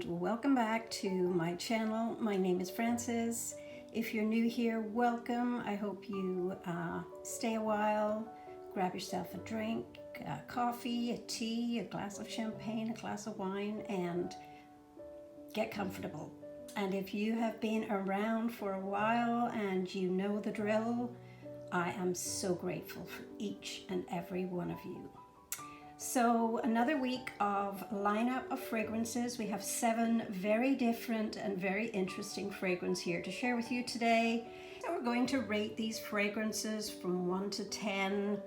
and welcome back to my channel. My name is Frances. If you're new here, welcome. I hope you stay a while, grab yourself a drink, a coffee, a tea, a glass of champagne, a glass of wine, and get comfortable. And if you have been around for a while and you know the drill, I am so grateful for each and every one of you. So another week of lineup of fragrances. We have 7 very different and very interesting fragrances here to share with you today. So we're going to rate these fragrances from 1 to 10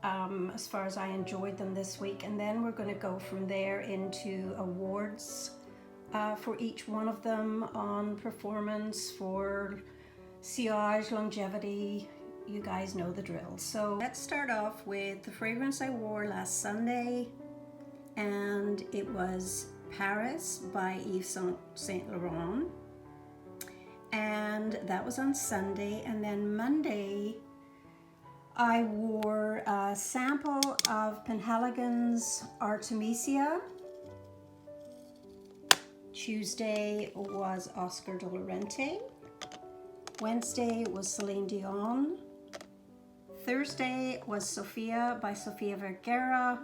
as far as I enjoyed them this week, and then we're going to go from there into awards for each one of them on performance, for sillage, longevity. You guys know the drill. So let's start off with the fragrance I wore last Sunday, and it was Paris by Yves Saint Laurent, and that was on Sunday. And then Monday I wore a sample of Penhaligons Artemisia. Tuesday was Oscar de la Renta. Wednesday was Celine Dion. Thursday was Sophia by Sofia Vergara.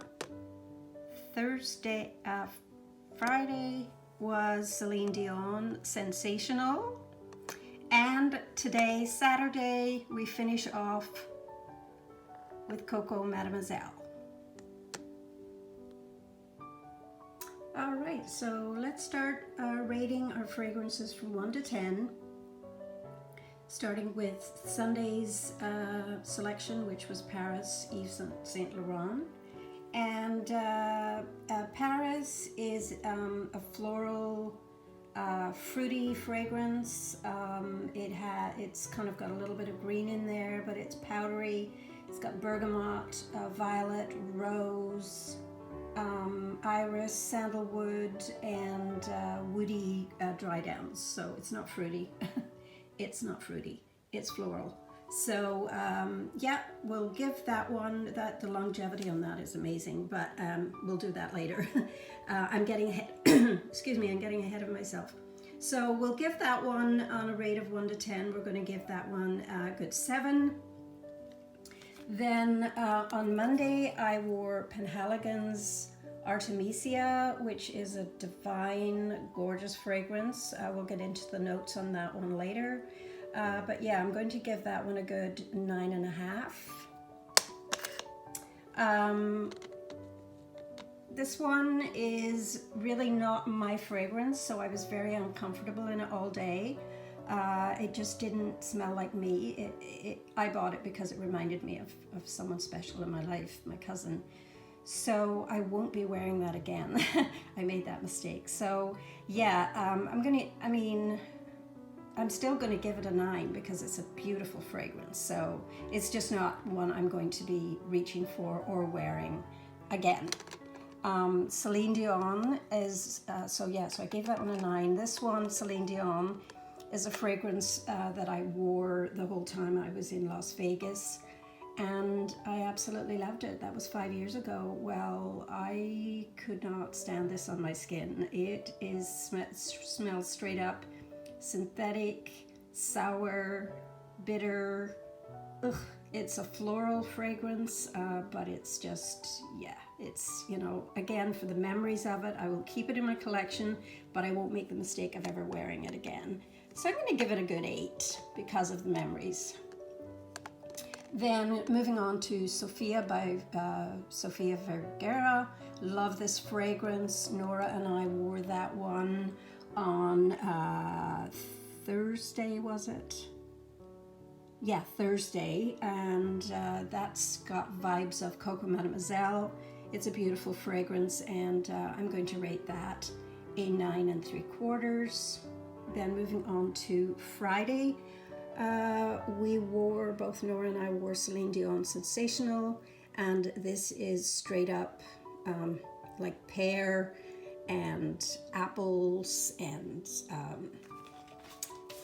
Friday was Celine Dion, Sensational. And today, Saturday, we finish off with Coco Mademoiselle. All right, so let's start rating our fragrances from 1 to 10. Starting with Sunday's selection, which was Paris, Yves Saint Laurent. And Paris is a floral, fruity fragrance. It's kind of got a little bit of green in there, but it's powdery. It's got bergamot, violet, rose, iris, sandalwood, and woody dry downs. So it's not fruity. It's not fruity, it's floral. So yeah, we'll give that one, the longevity on that is amazing, but we'll do that later. I'm getting ahead, excuse me, I'm getting ahead of myself. So we'll give that one on a rate of 1 to 10. We're going to give that one a good 7. Then on Monday, I wore Penhaligons Artemisia, which is a divine, gorgeous fragrance. We'll get into the notes on that one later. But yeah, I'm going to give that one a good 9.5. This one is really not my fragrance, so I was very uncomfortable in it all day. It just didn't smell like me. I bought it because it reminded me of someone special in my life, my cousin. So I won't be wearing that again. I made that mistake. So yeah, I'm still gonna give it a 9 because it's a beautiful fragrance. So it's just not one I'm going to be reaching for or wearing again. Celine Dion is, so I gave that one a 9. This one, Celine Dion, is a fragrance that I wore the whole time I was in Las Vegas. And I absolutely loved it. That was 5 years ago. Well, I could not stand this on my skin. It smells straight up synthetic, sour, bitter. Ugh, it's a floral fragrance, but it's just, yeah, it's, again, for the memories of it, I will keep it in my collection, but I won't make the mistake of ever wearing it again. So I'm going to give it a good 8 because of the memories. Then moving on to Sophia by Sofia Vergara. Love this fragrance. Nora and I wore that one on Thursday, was it? Yeah, Thursday. And that's got vibes of Coco Mademoiselle. It's a beautiful fragrance, and I'm going to rate that a 9 3/4. Then moving on to Friday. Both Nora and I wore Celine Dion Sensational, and this is straight up like pear and apples, and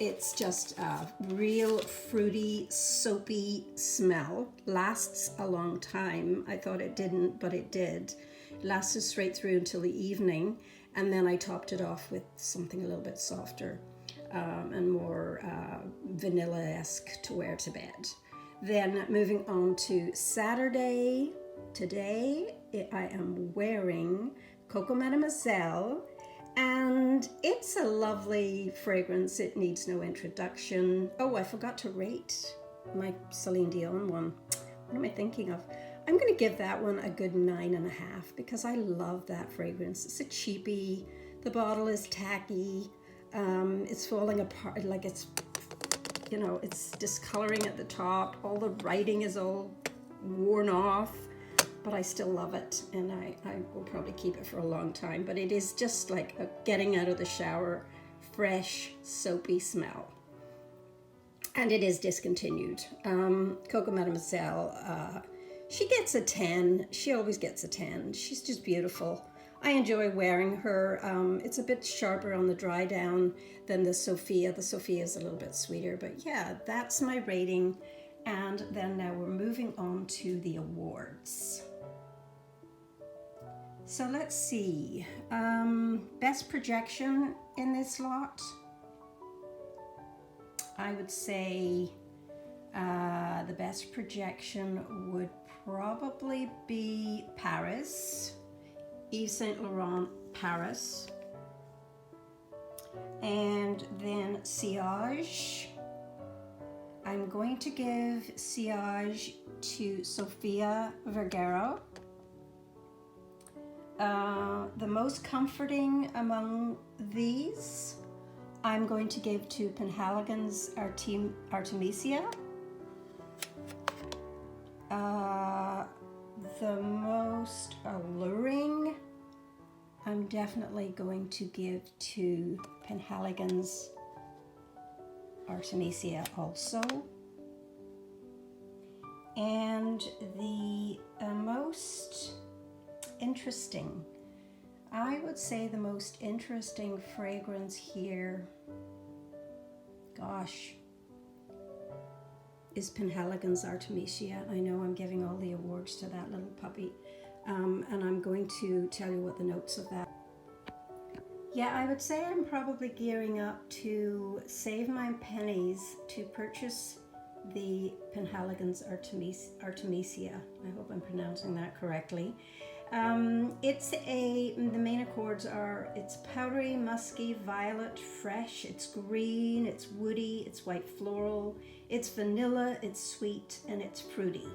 it's just a real fruity, soapy smell. Lasts a long time. I thought it didn't, but it did. Lasted straight through until the evening. And then I topped it off with something a little bit softer and more vanilla-esque to wear to bed. Then moving on to Saturday, today I am wearing Coco Mademoiselle, and it's a lovely fragrance. It needs no introduction. Oh, I forgot to rate my Celine Dion one. What am I thinking of? I'm going to give that one a good 9.5 because I love that fragrance. It's a cheapie. The bottle is tacky. It's falling apart, like it's, you know, it's discoloring at the top. All the writing is all worn off, but I still love it, and I will probably keep it for a long time. But it is just like a getting out of the shower, fresh, soapy smell. And it is discontinued. Coco Mademoiselle, she gets a 10. She always gets a 10. She's just beautiful. I enjoy wearing her. It's a bit sharper on the dry down than the Sophia. The Sophia is a little bit sweeter, but yeah, that's my rating. And then now we're moving on to the awards. So let's see. Best projection in this lot. I would say the best projection would probably be Paris, Yves Saint Laurent Paris, and then Sillage. I'm going to give Sillage to Sofia Vergara. The most comforting among these, I'm going to give to Penhaligons Artemisia. The most alluring, I'm definitely going to give to Penhaligons Artemisia also. And the most interesting, I would say the most interesting fragrance here, gosh, is Penhaligons Artemisia. I know I'm giving all the awards to that little puppy, and I'm going to tell you what the notes of that. Yeah, I would say I'm probably gearing up to save my pennies to purchase the Penhaligons Artemisia. I hope I'm pronouncing that correctly. The main accords are, it's powdery, musky, violet, fresh, it's green, it's woody, it's white floral, it's vanilla, it's sweet, and it's fruity.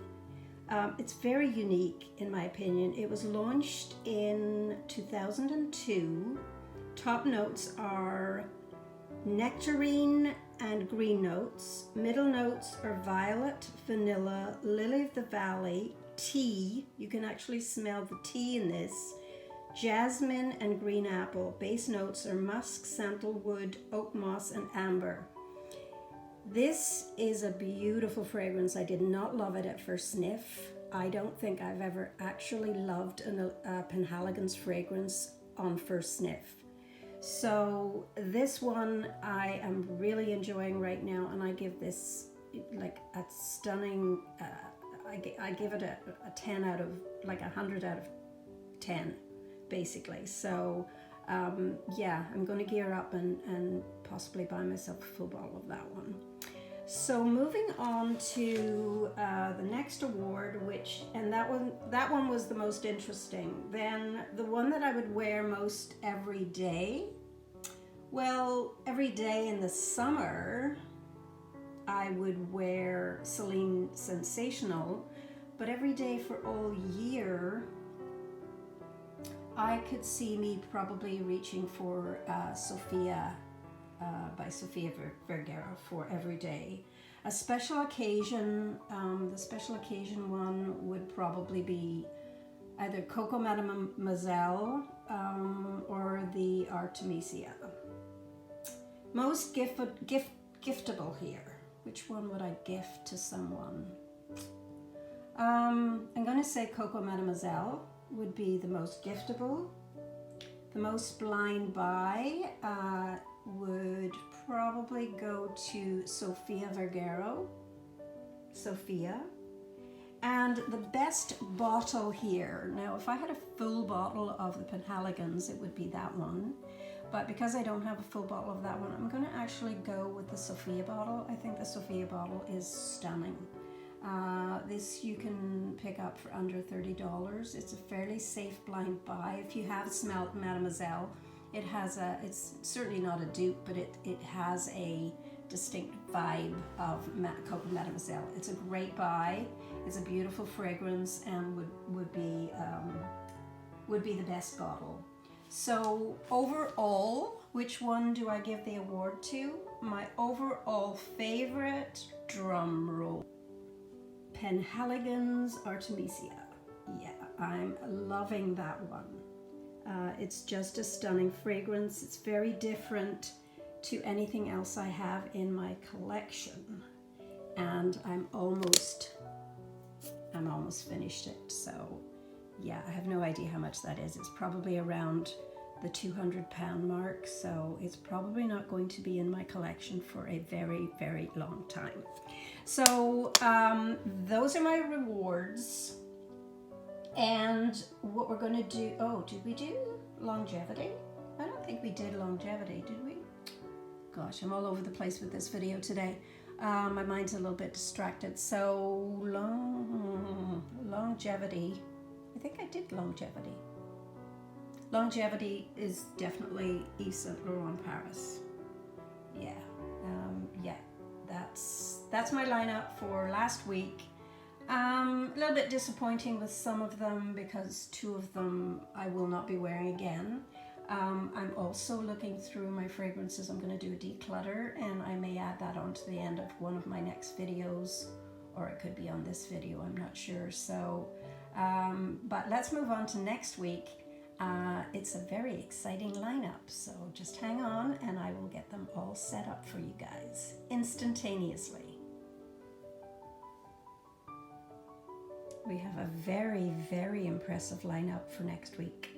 It's very unique in my opinion. It was launched in 2002. Top notes are nectarine and green notes. Middle notes are violet, vanilla, lily of the valley, tea. You can actually smell the tea in this. Jasmine and green apple. Base notes are musk, sandalwood, oak moss, and amber. This is a beautiful fragrance. I did not love it at first sniff. I don't think I've ever actually loved a Penhaligons fragrance on first sniff. So this one I am really enjoying right now, and I give this like a stunning, I give it a 10 out of, like 100 out of 10, basically. So yeah, I'm going to gear up and possibly buy myself a full bottle of that one. So moving on to the next award, and that one was the most interesting. Then the one that I would wear most every day. Well, every day in the summer, I would wear Celine Sensational, but every day for all year, I could see me probably reaching for Sophia by Sofia Vergara for every day. A special occasion, the special occasion one would probably be either Coco Mademoiselle or the Artemisia. Most giftable here. Which one would I gift to someone? I'm going to say Coco Mademoiselle would be the most giftable. The most blind buy would probably go to Sofia Vergara. Sophia. And the best bottle here, now if I had a full bottle of the Penhaligons, it would be that one. But because I don't have a full bottle of that one, I'm going to actually go with the Sophia bottle. I think the Sophia bottle is stunning. This you can pick up for under $30. It's a fairly safe blind buy. If you have smelled Mademoiselle, it has it's certainly not a dupe, but it has a distinct vibe of Coco Mademoiselle. It's a great buy. It's a beautiful fragrance and would be the best bottle. So overall, which one do I give the award to? My overall favorite, drum roll, Penhaligons Artemisia. Yeah, I'm loving that one. It's just a stunning fragrance. It's very different to anything else I have in my collection. And I'm almost finished it. So yeah, I have no idea how much that is. It's probably around the £200 mark, so it's probably not going to be in my collection for a very, very long time. So those are my rewards. And what we're going to do, oh, did we do longevity? I don't think we did longevity, did we? Gosh, I'm all over the place with this video today. My mind's a little bit distracted. So longevity. I think I did longevity. Longevity is definitely Yves Saint Laurent Paris. Yeah, yeah. That's my lineup for last week. A little bit disappointing with some of them because two of them I will not be wearing again. I'm also looking through my fragrances. I'm going to do a declutter, and I may add that on to the end of one of my next videos, or it could be on this video, I'm not sure. So, but let's move on to next week. It's a very exciting lineup, so just hang on and I will get them all set up for you guys instantaneously. We have a very, very impressive lineup for next week.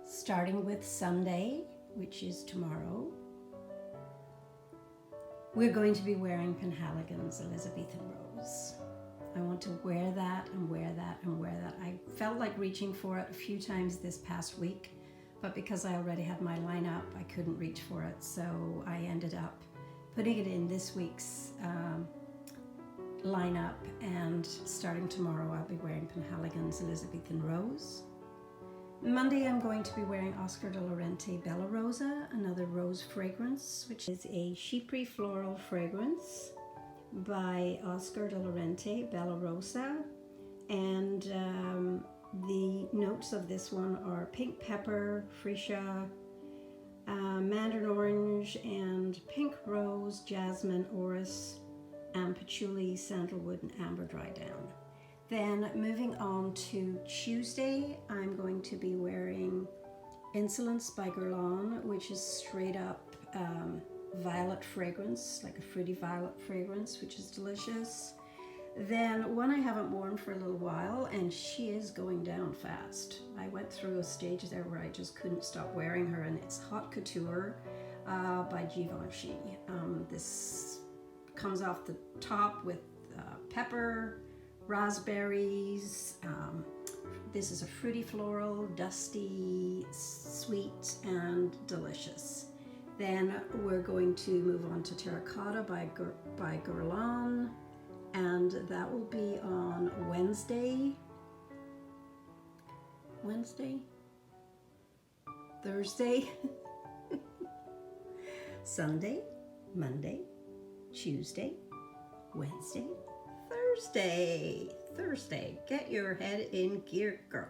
Starting with Sunday, which is tomorrow, we're going to be wearing Penhaligons Elizabethan Rose. I want to wear that and wear that and wear that. I felt like reaching for it a few times this past week, but because I already had my lineup, I couldn't reach for it. So I ended up putting it in this week's lineup, and starting tomorrow, I'll be wearing Penhaligons Elizabethan Rose. Monday, I'm going to be wearing Oscar de la Renta Bella Rosa, another rose fragrance, which is a chypre floral fragrance by Oscar de la Renta Bella Rosa. And the notes of this one are pink pepper, freesia, mandarin orange, and pink rose, jasmine, orris, and patchouli, sandalwood, and amber dry down. Then moving on to Tuesday, I'm going to be wearing Insolence by Guerlain, which is straight up violet fragrance, like a fruity violet fragrance, which is delicious. Then one I haven't worn for a little while, and she is going down fast. I went through a stage there where I just couldn't stop wearing her, and it's Haute Couture by Givenchy. This comes off the top with pepper, raspberries. This is a fruity floral, dusty, sweet, and delicious. Then we're going to move on to Terracotta by Guerlain, and that will be on Wednesday, Thursday, Sunday, Monday, Tuesday, Wednesday, Thursday. Get your head in gear, girl.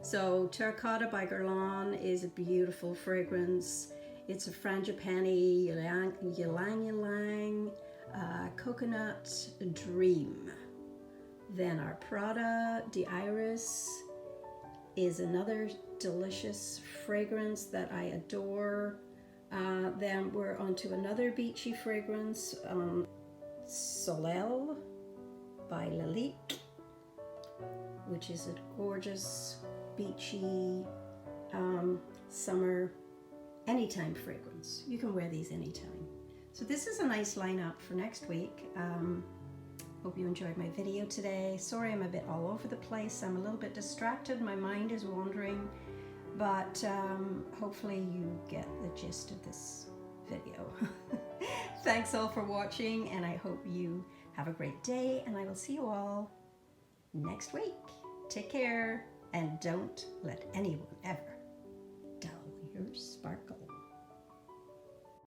So Terracotta by Guerlain is a beautiful fragrance. It's a frangipani, ylang ylang, coconut dream. Then our Prada d'Iris is another delicious fragrance that I adore. Then we're on to another beachy fragrance, Soleil by Lalique, which is a gorgeous beachy summer anytime fragrance. You can wear these anytime. So this is a nice lineup for next week. Hope you enjoyed my video today. Sorry I'm a bit all over the place. I'm a little bit distracted. My mind is wandering, but hopefully you get the gist of this video. Thanks all for watching, and I hope you have a great day, and I will see you all next week. Take care, and don't let anyone ever dull your sparkle.